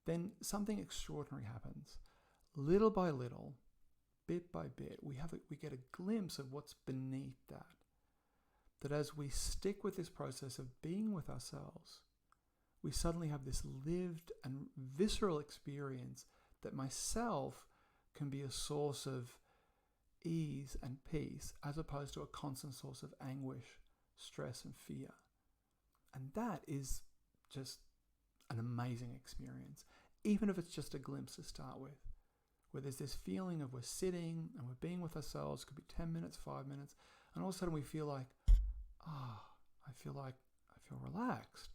then something extraordinary happens. Little by little, bit by bit, we get a glimpse of what's beneath that. That as we stick with this process of being with ourselves, we suddenly have this lived and visceral experience that myself can be a source of ease and peace as opposed to a constant source of anguish, stress, and fear. And that is just an amazing experience, even if it's just a glimpse to start with, where there's this feeling of we're sitting and we're being with ourselves, could be 10 minutes, 5 minutes, and all of a sudden we feel like, I feel relaxed.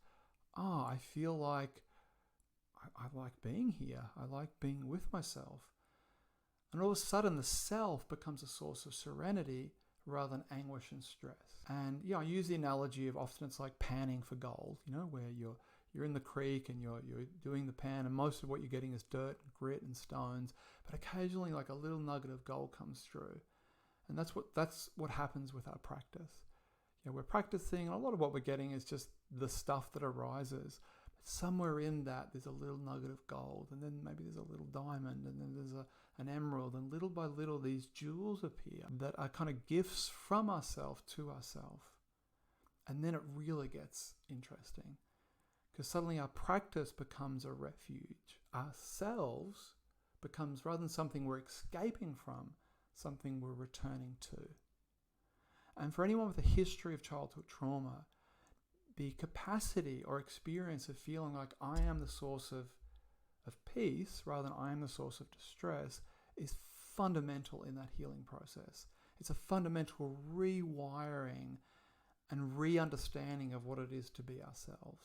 I feel like I like being here. I like being with myself. And all of a sudden the self becomes a source of serenity rather than anguish and stress. And I use the analogy of often it's like panning for gold, where you're in the creek and you're doing the pan, and most of what you're getting is dirt and grit and stones, but occasionally like a little nugget of gold comes through. And that's what happens with our practice. We're practicing, and a lot of what we're getting is just the stuff that arises. But somewhere in that, there's a little nugget of gold, and then maybe there's a little diamond, and then there's an emerald, and little by little, these jewels appear that are kind of gifts from ourselves to ourselves. And then it really gets interesting, because suddenly our practice becomes a refuge. Ourselves becomes, rather than something we're escaping from, something we're returning to. And for anyone with a history of childhood trauma, the capacity or experience of feeling like I am the source of peace rather than I am the source of distress is fundamental in that healing process. It's a fundamental rewiring and re-understanding of what it is to be ourselves.